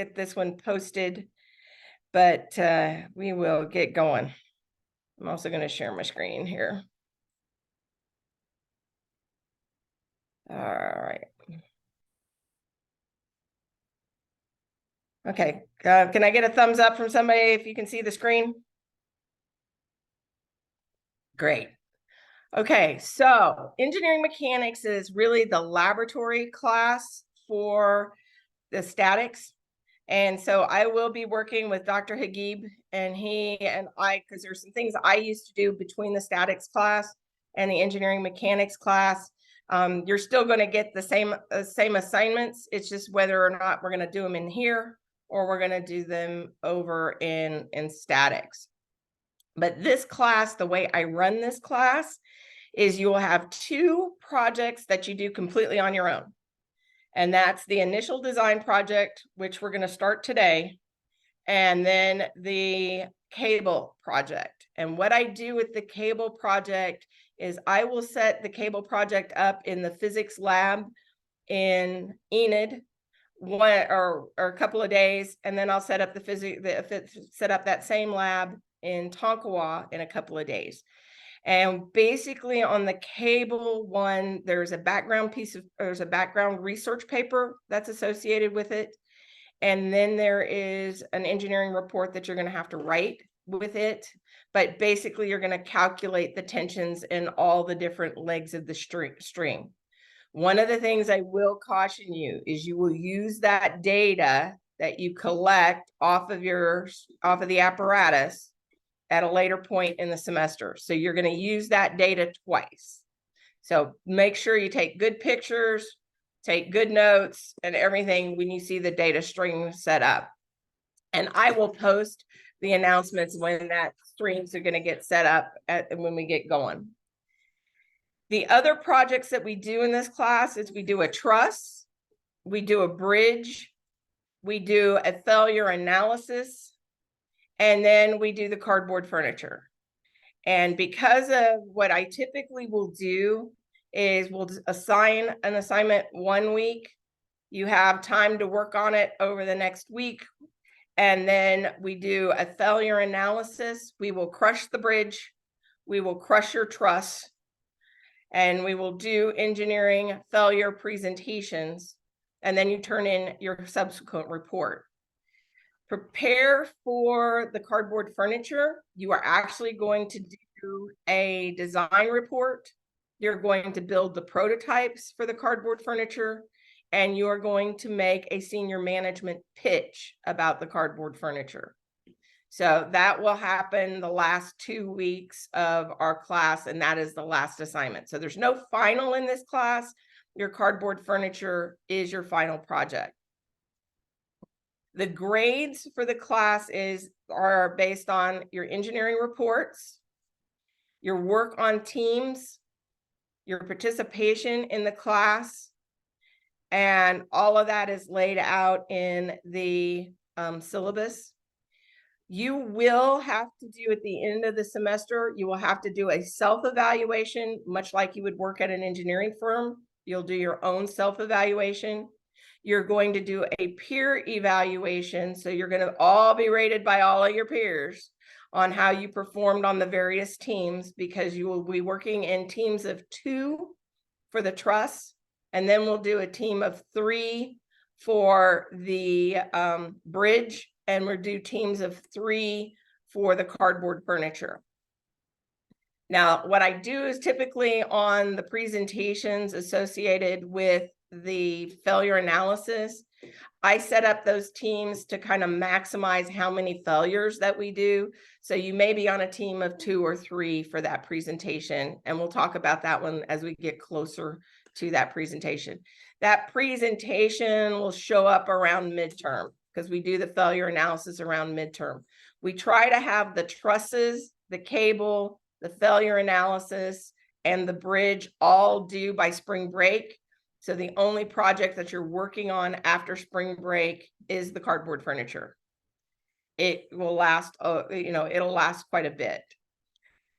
get this one posted, but we will get going. I'm also going to share my screen here. All right. Okay, can I get a thumbs up from somebody if you can see the screen? Great. Okay, so engineering mechanics is really the laboratory class for the statics. And so I will be working with Dr. Hagib, and he and I, because there's some things I used to do between the statics class and the engineering mechanics class. You're still going to get the same assignments. It's just whether or not we're going to do them in here or we're going to do them over in statics. But this class, the way I run this class is you will have 2 projects that you do completely on your own. And that's the initial design project, which we're going to start today, and then the cable project. And what I do with the cable project is I will set the cable project up in the physics lab in Enid one or a couple of days, and then I'll set up set up that same lab in Tonkawa in a couple of days. And basically on the cable one, there's a background research paper that's associated with it. And then there is an engineering report that you're going to have to write with it. But basically you're going to calculate the tensions in all the different legs of the string. One of the things I will caution you is you will use that data that you collect off of the apparatus at a later point in the semester. So you're going to use that data twice. So make sure you take good pictures, take good notes and everything when you see the data string set up. And I will post the announcements when that streams are going to get set up when we get going. The other projects that we do in this class is we do a truss, we do a bridge, we do a failure analysis, and then we do the cardboard furniture. And because of what I typically will do is we'll assign an assignment 1 week. You have time to work on it over the next week. And then we do a failure analysis. We will crush the bridge. We will crush your truss. And we will do engineering failure presentations. And then you turn in your subsequent report. Prepare for the cardboard furniture. You are actually going to do a design report. You're going to build the prototypes for the cardboard furniture, and you are going to make a senior management pitch about the cardboard furniture. So that will happen the last 2 weeks of our class, and that is the last assignment. So there's no final in this class. Your cardboard furniture is your final project. The grades for the class are based on your engineering reports, your work on teams, your participation in the class, and all of that is laid out in the syllabus. You will have to do at the end of the semester, you will have to do a self-evaluation, much like you would work at an engineering firm. You'll do your own self-evaluation. You're going to do a peer evaluation. So you're going to all be rated by all of your peers on how you performed on the various teams, because you will be working in teams of 2 for the truss. And then we'll do a team of 3 for the bridge. And we'll do teams of 3 for the cardboard furniture. Now, what I do is typically on the presentations associated with the failure analysis, I set up those teams to kind of maximize how many failures that we do. So you may be on a team of 2 or 3 for that presentation. And we'll talk about that one as we get closer to that presentation. That presentation will show up around midterm because we do the failure analysis around midterm. We try to have the trusses, the cable, the failure analysis, and the bridge all due by spring break. So the only project that you're working on after spring break is the cardboard furniture. It will last, it'll last quite a bit.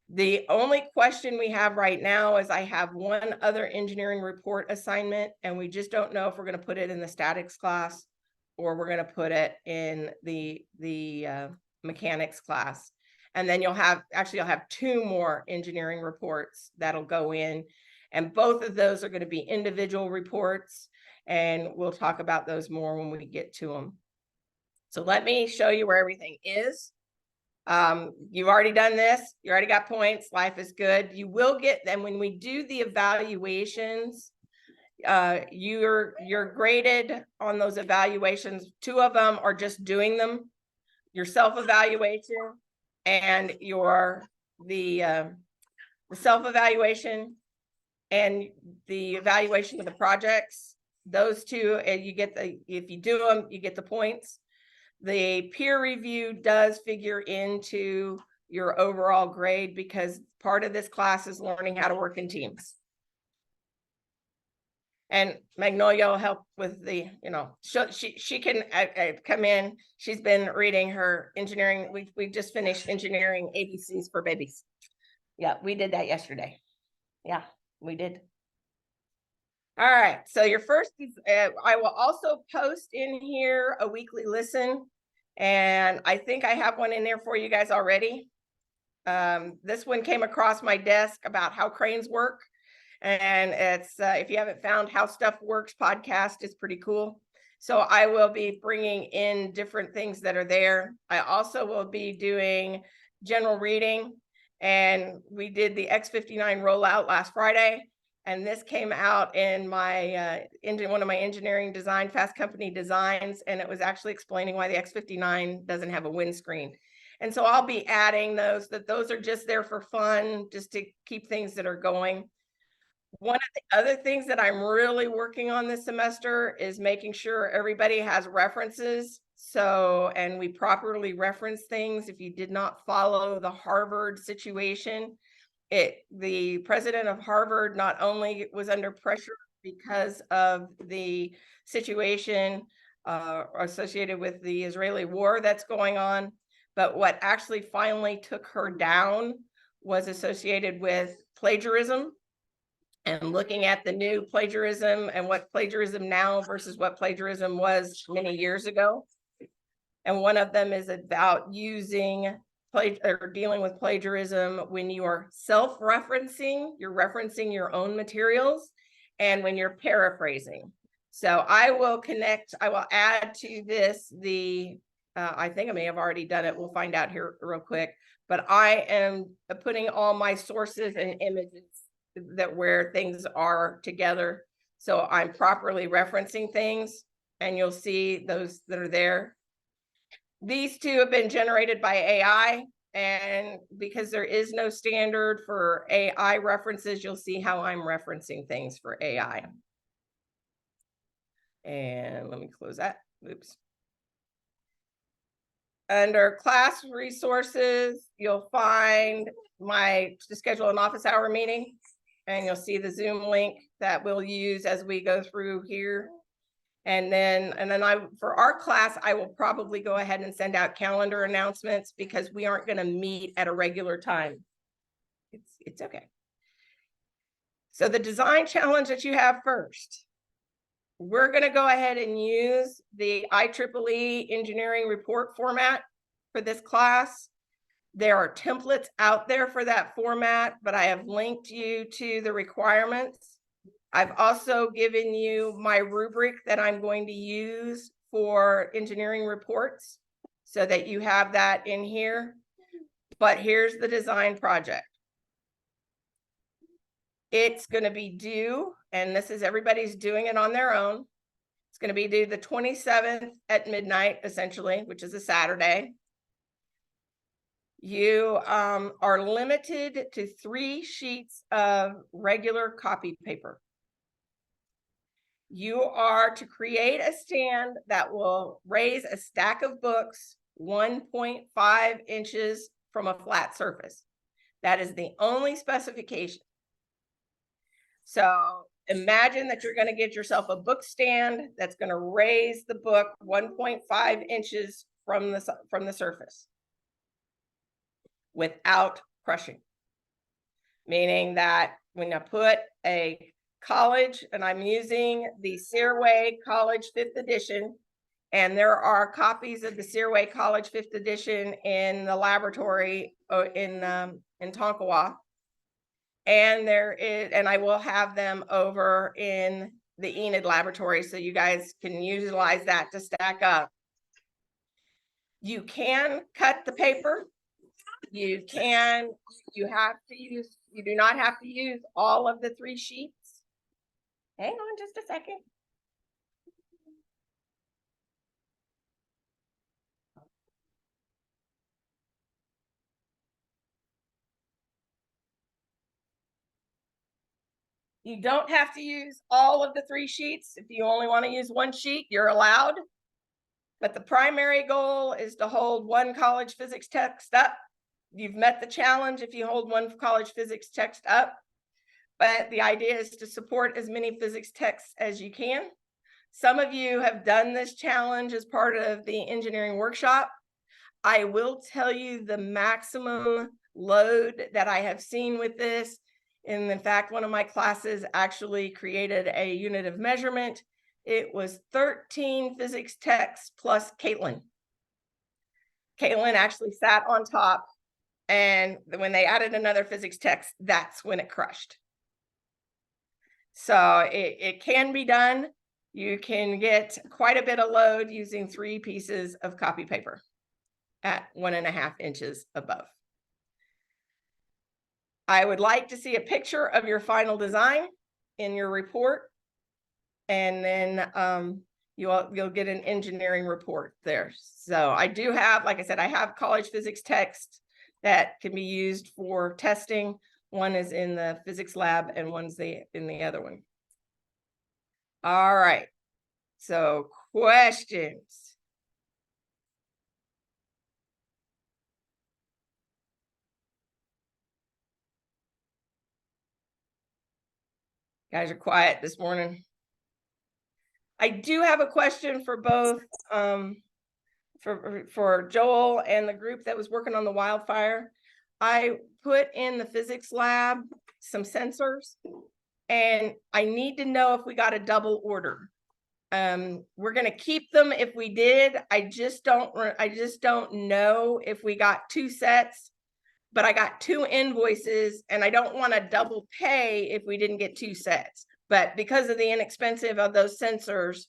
The only question we have right now is I have one other engineering report assignment, and we just don't know if we're going to put it in the statics class or we're going to put it in the mechanics class. And then you'll have 2 more engineering reports that'll go in, and both of those are going to be individual reports, and we'll talk about those more when we get to them. So let me show you where everything is. You've already done this. You already got points. Life is good. You will get them when we do the evaluations. You're graded on those evaluations. 2 of them are just doing them, your self-evaluation and the self-evaluation and the evaluation of the projects. Those 2, and you get if you do them, you get the points. The peer review does figure into your overall grade because part of this class is learning how to work in teams. And Magnolia will help with the, she can come in. She's been reading her engineering. We just finished engineering ABCs for babies. Yeah, we did that yesterday. Yeah, we did. All right, so your first is, I will also post in here a weekly listen, and I think I have one in there for you guys already. This one came across my desk about how cranes work. And it's, if you haven't found How Stuff Works podcast, is pretty cool. So I will be bringing in different things that are there. I also will be doing general reading, and we did the X59 rollout last Friday. And this came out in my one of my engineering design, Fast Company designs, and it was actually explaining why the X59 doesn't have a windscreen. And so I'll be adding those are just there for fun, just to keep things that are going. One of the other things that I'm really working on this semester is making sure everybody has references. So, and we properly reference things. If you did not follow the Harvard situation, the president of Harvard not only was under pressure because of the situation associated with the Israeli war that's going on, but what actually finally took her down was associated with plagiarism. And looking at the new plagiarism and what plagiarism now versus what plagiarism was many years ago. And one of them is about using or dealing with plagiarism when you are self-referencing, you're referencing your own materials, and when you're paraphrasing. So I will add to this I think I may have already done it. We'll find out here real quick, but I am putting all my sources and images that where things are together. So I'm properly referencing things, and you'll see those that are there. These 2 have been generated by AI, and because there is no standard for AI references, you'll see how I'm referencing things for AI. And let me close that. Oops. Under class resources, you'll find to schedule an office hour meeting. And you'll see the Zoom link that we'll use as we go through here. And then for our class, I will probably go ahead and send out calendar announcements because we aren't going to meet at a regular time. It's okay. So the design challenge that you have first, we're going to go ahead and use the IEEE engineering report format for this class. There are templates out there for that format, but I have linked you to the requirements. I've also given you my rubric that I'm going to use for engineering reports so that you have that in here. But here's the design project. It's going to be due, and this is everybody's doing it on their own. It's going to be due the 27th at midnight, essentially, which is a Saturday. You are limited to 3 sheets of regular copy paper. You are to create a stand that will raise a stack of books 1.5 inches from a flat surface. That is the only specification. So imagine that you're going to get yourself a book stand that's going to raise the book 1.5 inches from the surface without crushing. Meaning that when I put a college, and I'm using the Searway College 5th edition, And there are copies of the Searway College 5th edition in the laboratory in Tonkawa. And I will have them over in the Enid laboratory, so you guys can utilize that to stack up. You can cut the paper. You do not have to use all of the 3 sheets. Hang on just a second. You don't have to use all of the 3 sheets. If you only want to use 1 sheet, you're allowed. But the primary goal is to hold 1 college physics text up. You've met the challenge if you hold 1 college physics text up. But the idea is to support as many physics texts as you can. Some of you have done this challenge as part of the engineering workshop. I will tell you the maximum load that I have seen with this. And in fact, one of my classes actually created a unit of measurement. It was 13 physics texts plus Caitlin. Caitlin actually sat on top, and when they added another physics text, that's when it crushed. So it can be done. You can get quite a bit of load using 3 pieces of copy paper at 1.5 inches above. I would like to see a picture of your final design in your report, and then you'll get an engineering report there. So I do have, like I said, I have college physics text that can be used for testing. One is in the physics lab and one's in the other one. All right, so questions? Guys are quiet this morning. I do have a question for both for Joel and the group that was working on the wildfire. I put in the physics lab some sensors, and I need to know if we got a double order. We're going to keep them if we did. I just don't know if we got 2 sets, but I got 2 invoices, and I don't want to double pay if we didn't get 2 sets. But because of the inexpensive of those sensors,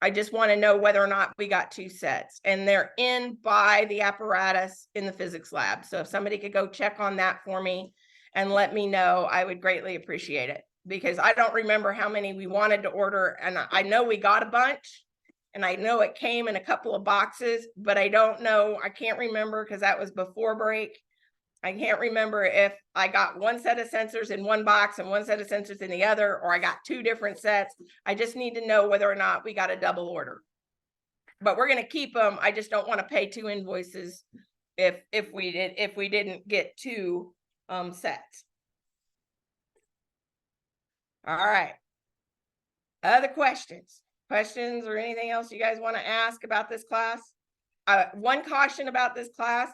I just want to know whether or not we got 2 sets, and they're in by the apparatus in the physics lab. So if somebody could go check on that for me and let me know, I would greatly appreciate it, because I don't remember how many we wanted to order. And I know we got a bunch, and I know it came in a couple of boxes, but I don't know. I can't remember because that was before break. I can't remember if I got 1 set of sensors in 1 box and 1 set of sensors in the other, or I got 2 different sets. I just need to know whether or not we got a double order. But we're going to keep them. I just don't want to pay 2 invoices if we didn't get 2 sets. All right. Other questions or anything else you guys want to ask about this class? One caution about this class: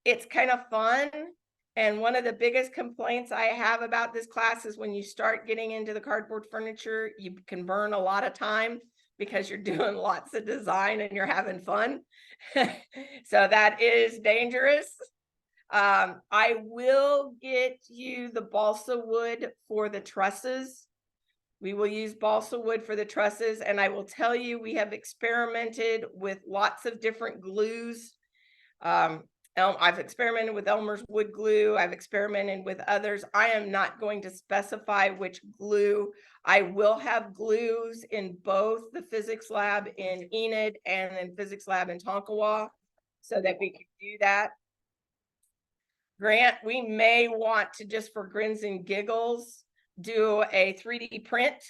it's kind of fun. And one of the biggest complaints I have about this class is when you start getting into the cardboard furniture, you can burn a lot of time because you're doing lots of design and you're having fun. So that is dangerous. I will get you the balsa wood for the trusses. We will use balsa wood for the trusses. And I will tell you, we have experimented with lots of different glues. I've experimented with Elmer's wood glue. I've experimented with others. I am not going to specify which glue. I will have glues in both the physics lab in Enid and in physics lab in Tonkawa, so that we can do that. Grant, we may want to, just for grins and giggles, do a 3D print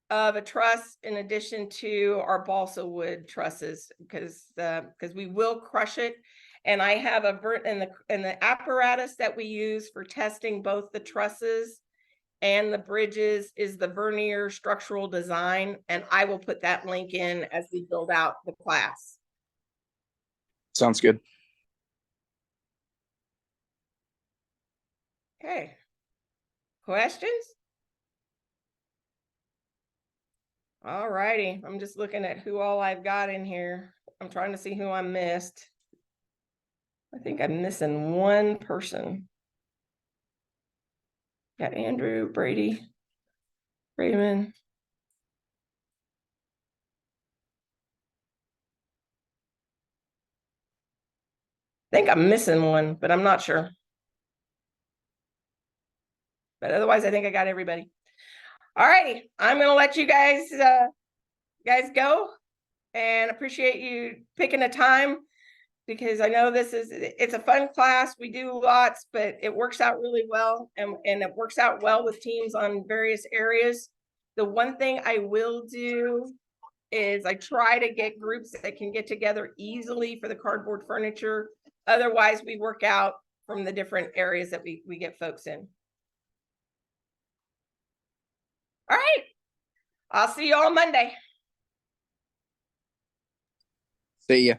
of a truss in addition to our balsa wood trusses, because we will crush it. And I have in the apparatus that we use for testing both the trusses and the bridges is the Vernier structural design, and I will put that link in as we build out the class. Sounds good. Okay. Questions? All righty. I'm just looking at who all I've got in here. I'm trying to see who I missed. I think I'm missing one person. Got Andrew, Brady, Raymond. I think I'm missing one, but I'm not sure. But otherwise, I think I got everybody. All righty. I'm going to let you guys go, and appreciate you picking a time, because I know it's a fun class. We do lots, but it works out really well, and it works out well with teams on various areas. The one thing I will do is I try to get groups that can get together easily for the cardboard furniture. Otherwise, we work out from the different areas that we get folks in. All right. I'll see you all Monday. See ya.